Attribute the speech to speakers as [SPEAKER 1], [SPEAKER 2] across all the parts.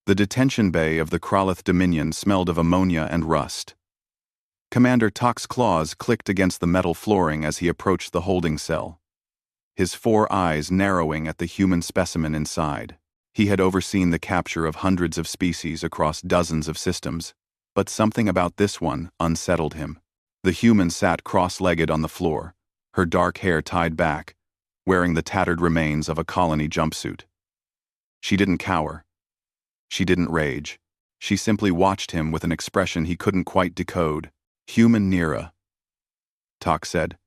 [SPEAKER 1] The detention bay of the Kraloth Dominion smelled of ammonia and rust. Commander Tok's claws clicked against the metal flooring as he approached the holding cell, his 4 eyes narrowing at the human specimen inside. He had overseen the capture of hundreds of species across dozens of systems, but something about this one unsettled him. The human sat cross-legged on the floor, her dark hair tied back, wearing the tattered remains of a colony jumpsuit. She didn't cower. She didn't rage. She simply watched him with an expression he couldn't quite decode. Human Nira, Tok said,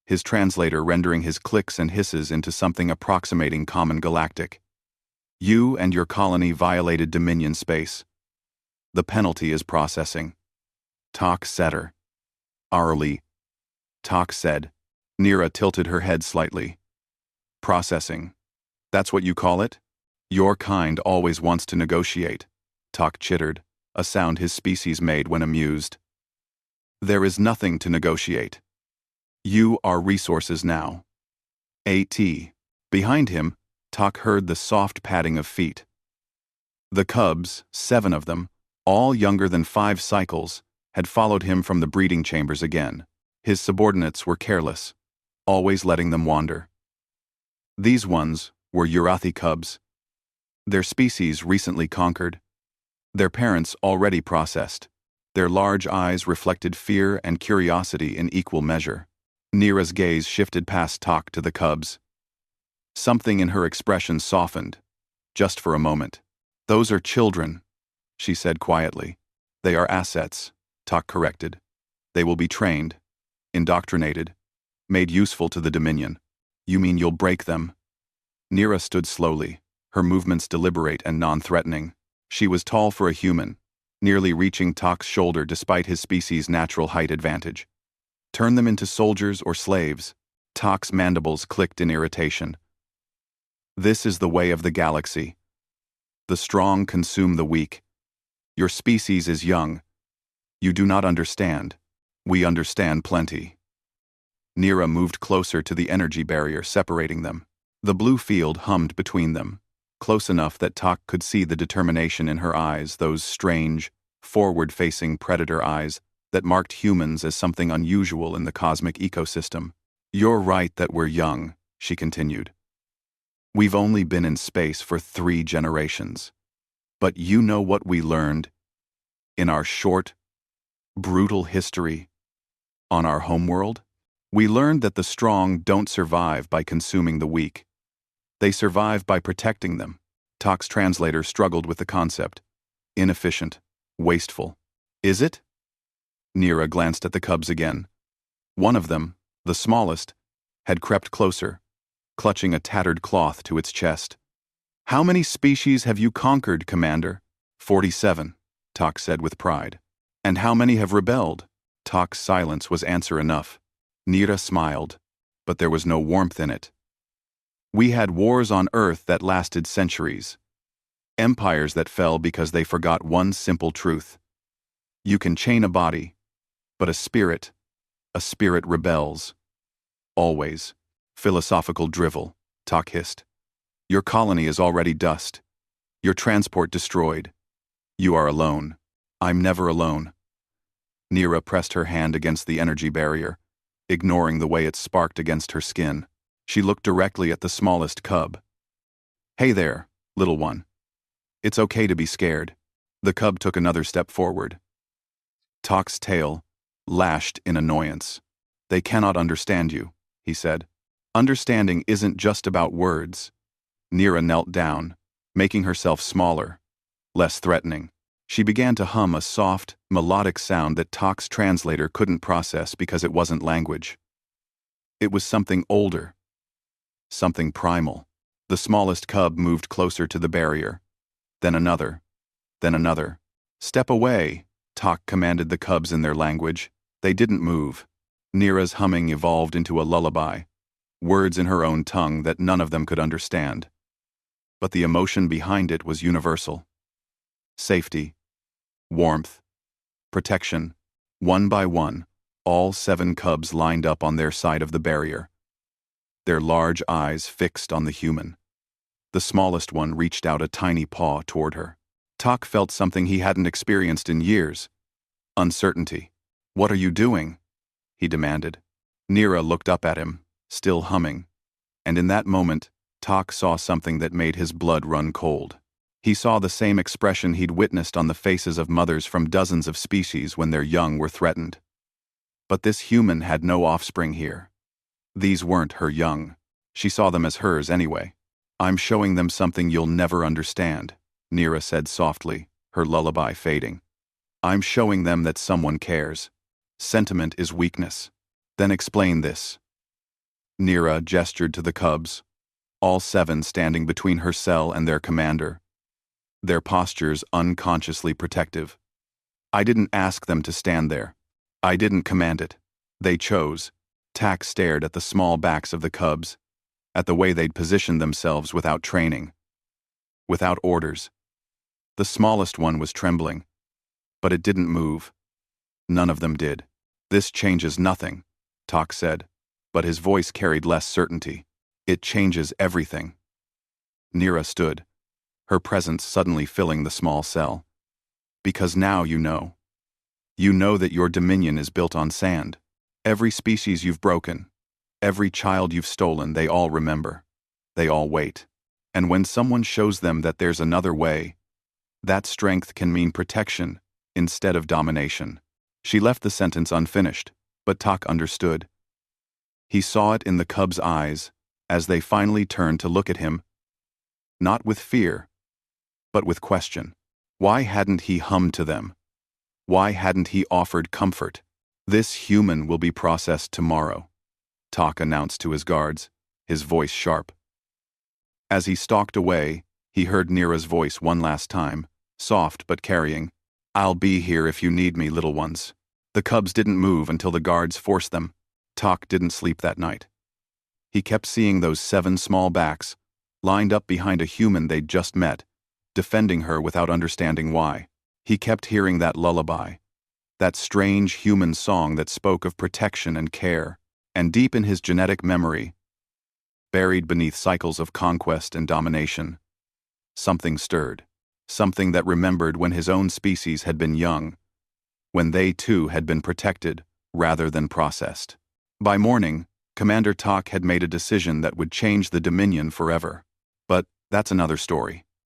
[SPEAKER 1] his translator rendering his clicks and hisses into something approximating common galactic. You and your colony violated Dominion space. The penalty is processing. Tok said her. Arlie, Tok said. Nira tilted her head slightly. Processing. That's what you call it? Your kind always wants to negotiate, Tok chittered, a sound his species made when amused. There is nothing to negotiate. You are resources now. A.T. Behind him, Tok heard the soft padding of feet. The cubs, 7 of them, all younger than 5 cycles, had followed him from the breeding chambers again. His subordinates were careless, always letting them wander. These ones were Urathi cubs. Their species recently conquered. Their parents already processed. Their large eyes reflected fear and curiosity in equal measure. Nira's gaze shifted past Tok to the cubs. Something in her expression softened, just for a moment. Those are children, she said quietly. They are assets, Tok corrected. They will be trained, indoctrinated, made useful to the Dominion. You mean you'll break them? Nira stood slowly, her movements deliberate and non-threatening. She was tall for a human, nearly reaching Tok's shoulder despite his species' natural height advantage. Turn them into soldiers or slaves. Tok's mandibles clicked in irritation. This is the way of the galaxy. The strong consume the weak. Your species is young. You do not understand. We understand plenty. Nira moved closer to the energy barrier separating them. The blue field hummed between them, close enough that Tok could see the determination in her eyes, those strange, forward-facing predator eyes that marked humans as something unusual in the cosmic ecosystem. You're right that we're young, she continued. We've only been in space for 3 generations. But you know what we learned in our short, brutal history on our homeworld? We learned that the strong don't survive by consuming the weak. They survive by protecting them. Tok's translator struggled with the concept. Inefficient. Wasteful. Is it? Nira glanced at the cubs again. One of them, the smallest, had crept closer, clutching a tattered cloth to its chest. How many species have you conquered, Commander? 47, Tok said with pride. And how many have rebelled? Tok's silence was answer enough. Nira smiled, but there was no warmth in it. We had wars on Earth that lasted centuries. Empires that fell because they forgot one simple truth. You can chain a body, but a spirit rebels. Always. Philosophical drivel, Tok hissed. Your colony is already dust. Your transport destroyed. You are alone. I'm never alone. Nira pressed her hand against the energy barrier, ignoring the way it sparked against her skin. She looked directly at the smallest cub. Hey there, little one. It's okay to be scared. The cub took another step forward. Tok's tail lashed in annoyance. They cannot understand you, he said. Understanding isn't just about words. Nira knelt down, making herself smaller, less threatening. She began to hum a soft, melodic sound that Tok's translator couldn't process because it wasn't language. It was something older, something primal. The smallest cub moved closer to the barrier. Then another. Then another. Step away, Tok commanded the cubs in their language. They didn't move. Nira's humming evolved into a lullaby, words in her own tongue that none of them could understand. But the emotion behind it was universal. Safety, warmth, protection. One by one, all 7 cubs lined up on their side of the barrier, their large eyes fixed on the human. The smallest one reached out a tiny paw toward her. Tak felt something he hadn't experienced in years. Uncertainty. "What are you doing?" he demanded. Nira looked up at him, still humming. And in that moment, Tak saw something that made his blood run cold. He saw the same expression he'd witnessed on the faces of mothers from dozens of species when their young were threatened. But this human had no offspring here. These weren't her young. She saw them as hers anyway. "I'm showing them something you'll never understand," Nira said softly, her lullaby fading. "I'm showing them that someone cares. Sentiment is weakness. Then explain this." Nira gestured to the cubs, all 7 standing between her cell and their commander, their postures unconsciously protective. "I didn't ask them to stand there. I didn't command it. They chose." Tak stared at the small backs of the cubs, at the way they'd positioned themselves without training, without orders. The smallest one was trembling, but it didn't move. None of them did. "This changes nothing," Tak said, but his voice carried less certainty. "It changes everything." Nira stood, her presence suddenly filling the small cell. "Because now you know. You know that your dominion is built on sand. Every species you've broken, every child you've stolen, they all remember. They all wait. And when someone shows them that there's another way, that strength can mean protection instead of domination." She left the sentence unfinished, but Tak understood. He saw it in the cubs' eyes as they finally turned to look at him, not with fear, but with question. Why hadn't he hummed to them? Why hadn't he offered comfort? "This human will be processed tomorrow," Tak announced to his guards, his voice sharp. As he stalked away, he heard Nira's voice one last time, soft but carrying. "I'll be here if you need me, little ones." The cubs didn't move until the guards forced them. Tak didn't sleep that night. He kept seeing those 7 small backs, lined up behind a human they'd just met, defending her without understanding why. He kept hearing that lullaby, that strange human song that spoke of protection and care, and deep in his genetic memory, buried beneath cycles of conquest and domination, something stirred, something that remembered when his own species had been young, when they too had been protected rather than processed. By morning, Commander Tak had made a decision that would change the Dominion forever. But that's another story.